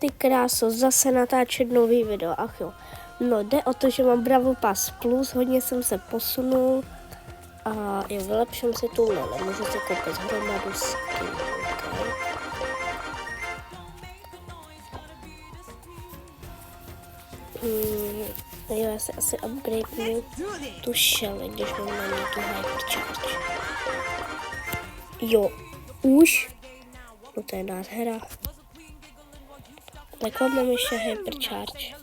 Ty kráso, zase natáčet nový video, ach jo. No, jde o to, že mám Bravo Pass Plus, hodně jsem se posunul a jo, vylepším si tu Lily, můžu si koupit hromadu skin, okay. Jo, já si asi upgradenu tu Shelly, když mám na ní tu Hypercharge. Jo, už? No to je nádhera. Tak mám ještě Hypercharge.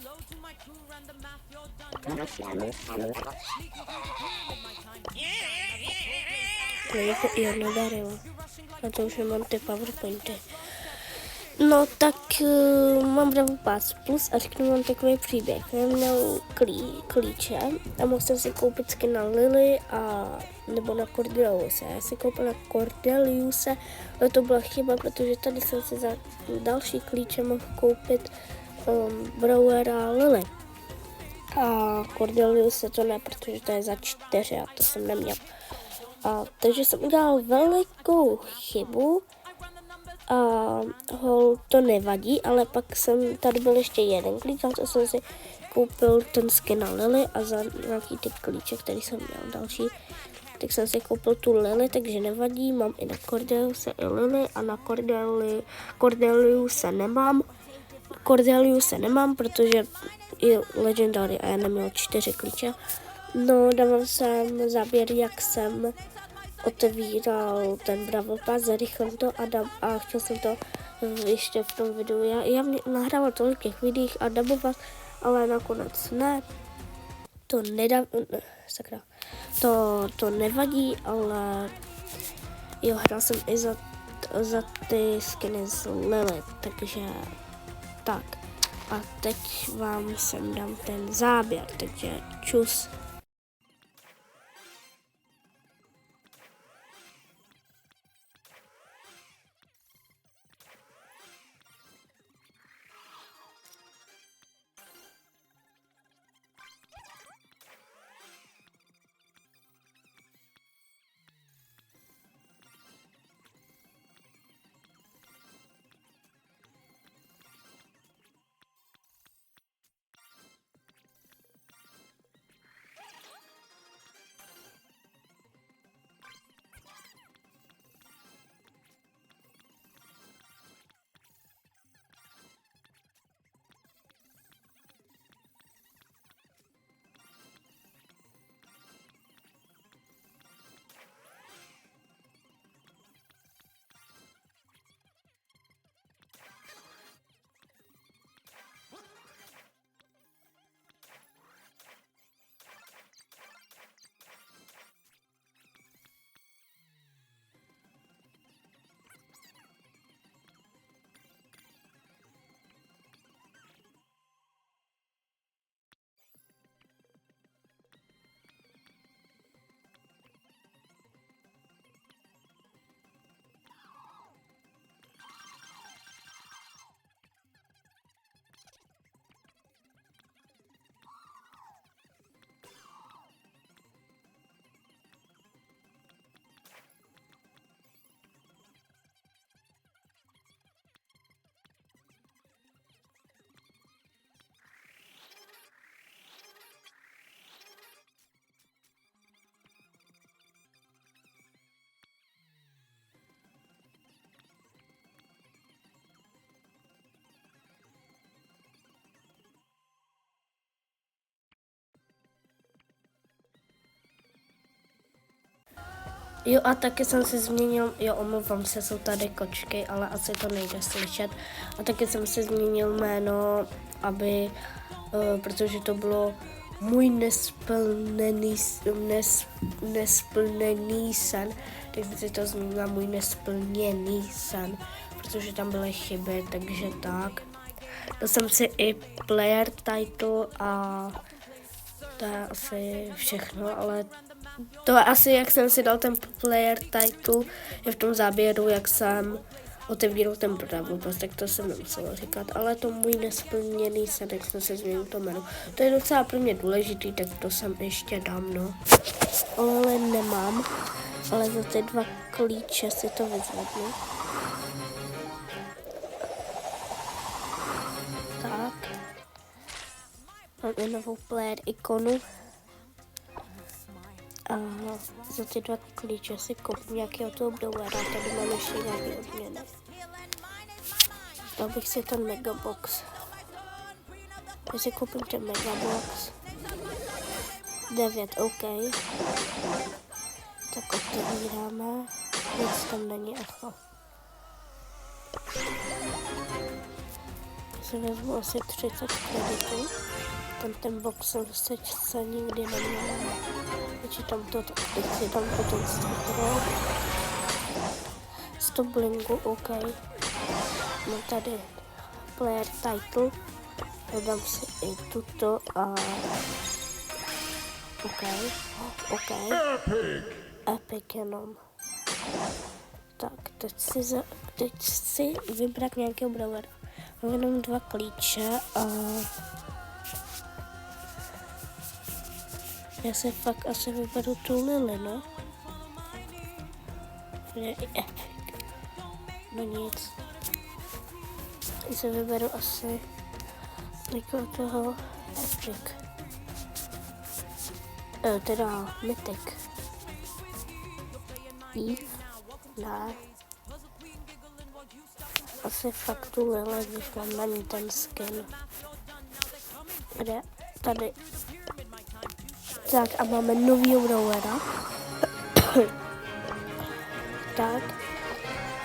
To je jako i nedarilo. A to už nemám ty powerpointy. No tak mám Bravo Pass Plus a řeknu vám takový příběh. Já měl klíče a mohl jsem si koupit skin na Lily a nebo na Cordeliuse. Já si koupil na Cordeliuse, ale to byla chyba, protože tady jsem si za další klíče mohl koupit Browera Lily. A Cordeliuse to ne, protože to je za 4 a to jsem neměl. Takže jsem udělal velikou chybu. To nevadí, ale pak tady byl ještě jeden klíč, a to jsem si koupil ten skin na Lily a za nějaký ty klíče, který jsem měl další, tak jsem si koupil tu Lily, takže nevadí, mám i na Cordeliuse i Lily a na Cordeliuse nemám, protože je Legendary a já neměl 4 klíče. No, dával jsem záběr, jak jsem otevíral ten Bravo Pass, zarychlil to a chtěl jsem to ještě v tom videu. Já nahrával tolik těch videí a dabovat, ale nakonec ne. To nevadí, ale jo, hrál jsem i za ty skiny z Lily, takže tak. A teď vám sem dám ten záběr, takže čus. Jo, a taky jsem si změnil, omlouvám se, jsou tady kočky, ale asi to nejde slyšet. A taky jsem si změnil jméno, protože to bylo můj nesplněný sen, tak jsem si to změnila můj nesplněný sen, protože tam byly chyby, takže tak. Dal jsem si i player title a to je asi všechno, ale to je asi, jak jsem si dal ten player title, je v tom záběru, jak jsem otevíral ten Bravo Pass, tak to jsem nemusela říkat, ale to můj nesplněný sen, jak jsem se změnil to jméno. To je docela pro mě důležitý, tak to jsem ještě dám, no. Ale nemám, ale za ty 2 klíče si to vyzvednu. i novou player ikonu. A za ty 2 klíče si koupím nějakého toho Browera, tady mám ještě nějaký odměny. Dal bych si ten Megabox. Já si koupím ten Megabox. 9, OK. Tak otevíráme. Nic tam není, aha. Já si vezmu asi 30 kreditů. Ten box se nikdy neměl. Počítám to, tak teď si dám potom startovat. 100 blingu, OK. Mám tady player title. Dodám si i tuto a... OK. Epic jenom. Tak, teď si vybrat nějakého Browera. Mám jenom 2 klíče a... Já si fakt asi vyberu tu Lily, no. Je i Epic. No nic. Já si vyberu asi jako toho Epic. Teda Mythic. Ne. Asi fakt tu Lily, když mám na ní ten skin. Kde? Tady. Tak a máme nový Browera. Tak.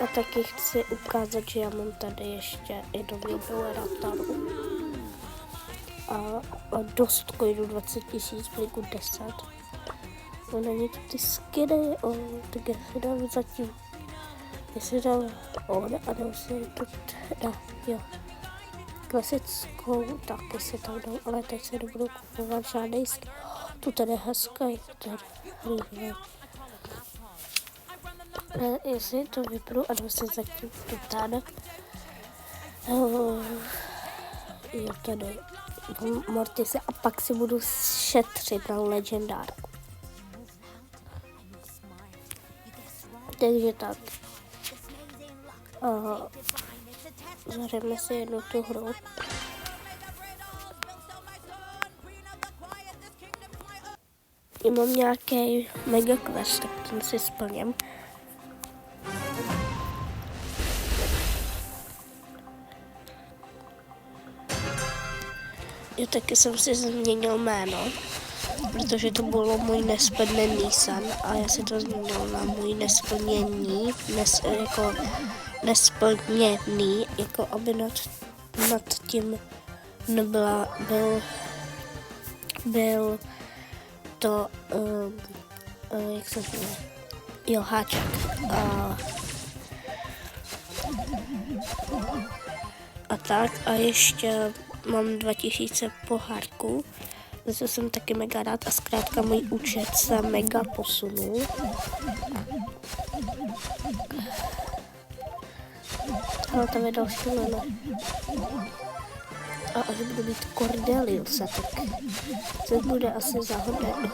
A taky chci ukázat, že já mám tady ještě i nový Browera Taru. A dost coinů 20 000, bliku 10. No není to ty skiny, tak já si dám zatím. Jestli dám a dám si to jo. Klasickou, tak jestli tam dám, ale teď se nebudu kupovat žádnej skin. Tu tady je hezká, jestli to vypnu a dám si zatím tu tady. Jo, tady Mortise a pak si budu šetřit na legendárku. Takže tak. Zahrajeme si jednu tu hru. I mám nějaký mega quest, tak ten si splním. Já taky jsem si změnil jméno, protože to bylo můj nesplněný sen a já si to změnil na můj nesplněný, jako nesplněný, jako aby nad tím nebyla, byl to, jak se jmenuje, jo, háček. A tak a ještě mám 2000 pohárků, zase jsem taky mega rád a zkrátka můj účet se mega posunul. Ale tam je další lena. A až budu mít Cordeliusa, tak to bude asi za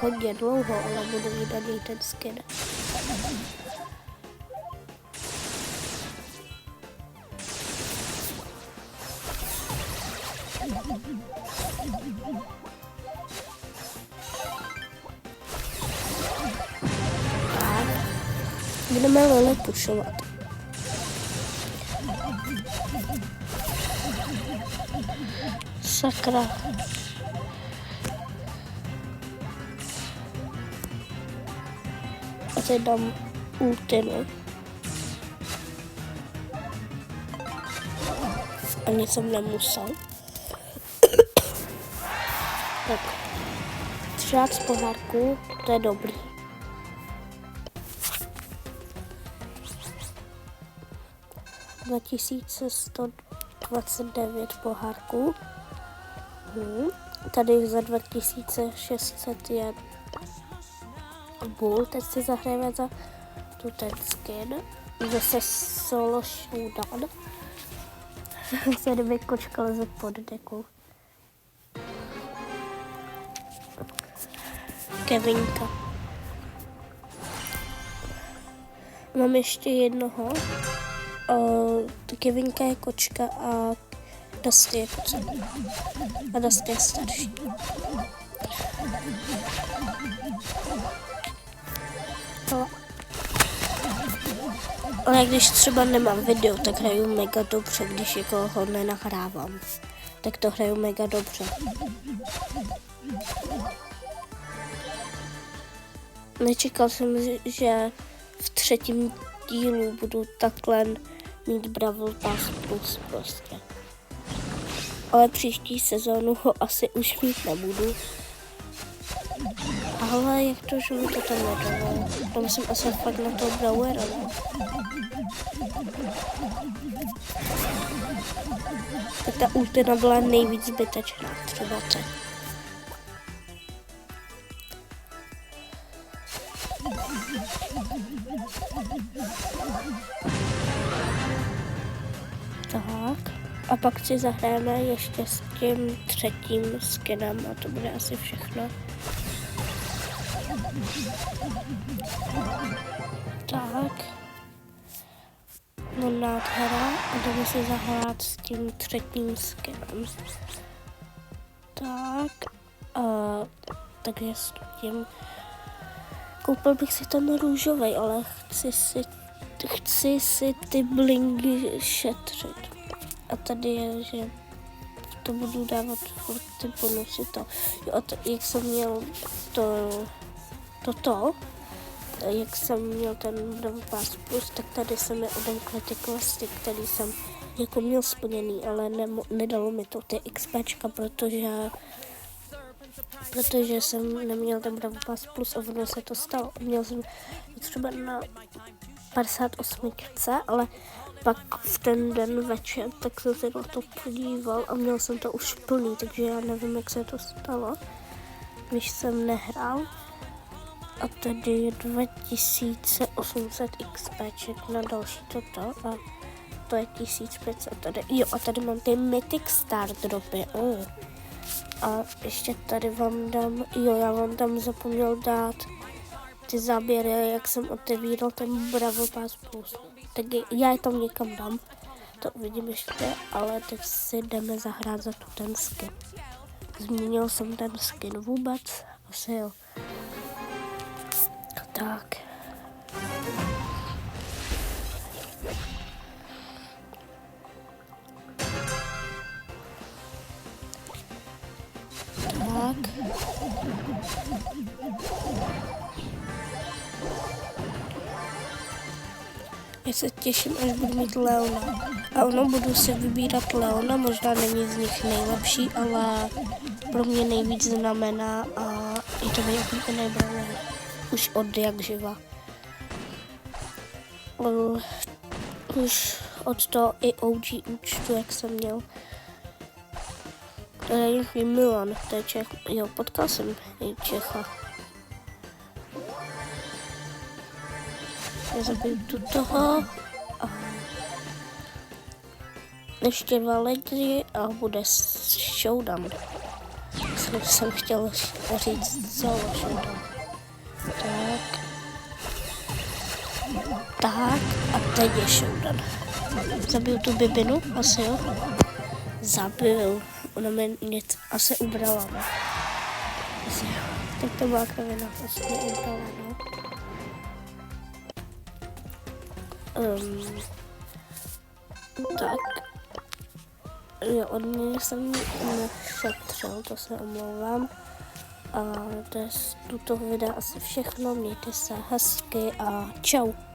hodně dlouho, ale budu mít na něj ten skin. Tak, budeme Lily pušovat. Sakra. A teď dám ultinu. Ani jsem nemusel. Tak. 13 pohárků, to je dobrý. $2129 pohárků. Tady za 2600 je bull, teď si zahrajeme za tu ten skin. Zase solo showdown. Se jdeme kočka leze pod deku. Kevinka. Mám ještě jednoho. Kevinka je kočka a Dusty je potřebný. A Dusty je starší. No. Ale když třeba nemám video, tak hraju mega dobře, když jako ho nenahrávám. Tak to hraju mega dobře. Nečekal jsem, že v 3. dílu budu takhle mít Brawl Pass Plus prostě. Ale příští sezónu ho asi už mít nebudu. Ale jak to, že mi to tam nedalo? To musím asi fakt na toho Brawlera. Tak ta ultina byla nejvíc zbytečná, třeba teď. Tak. A pak si zahrajeme ještě s tím 3. skinem a to bude asi všechno. Tak. No nádhera a jdeme si zahrát s tím 3. skinem. Tak. Takže s tím koupil bych si ten růžový, ale chci si ty blingy šetřit. A tady je, že to budu dávat furt ty bonusy to. Jo, a jak jsem měl jak jsem měl ten Brawl Pass Plus, tak tady se mi odemkly ty questy, který jsem jako měl splněný, ale nedalo mi to ty XPčka, protože jsem neměl ten Brawl Pass Plus a ono se to stalo. Měl jsem třeba na 58, ale pak v ten den večer, tak jsem se na to podíval a měl jsem to už plný, takže já nevím, jak se to stalo, když jsem nehrál. A tady je 2800 XPček na další toto a to je 1500 tady. Jo, a tady mám ty Mythic Star dropy. A ještě tady vám dám, já vám tam zapomněl dát ty záběry, jak jsem otevíral ten Brawl Pass Plus. Tak já je tam někam dám, to uvidím ještě, ale teď si jdeme zahrát za tu ten skin. Změnil jsem ten skin vůbec? Asi jo. Tak. Já se těším, až budu mít Leona. A budu si vybírat Leona, možná není z nich nejlepší, ale pro mě nejvíc znamená a je to nejoblíbený brawler. Už od jak živa. Už od toho i OG účtu, jak jsem měl. To je nějaký Milan, to je Čech, jo, potkal jsem i Čecha. Já zabiju toho a ještě 2 lidi a bude showdown. Jsem chtěl říct solo showdown. Tak a teď je showdown. Zabiju tu Bibinu, asi jo? Zabil. Ona mě něco asi ubrala, ne? Asi jo. Tak to byla kravina, asi mě ubrala, no. Tak. Jo, od mě jsem nešetřil, to se omlouvám. A to je z tuto videa asi všechno, mějte se hezky a čau.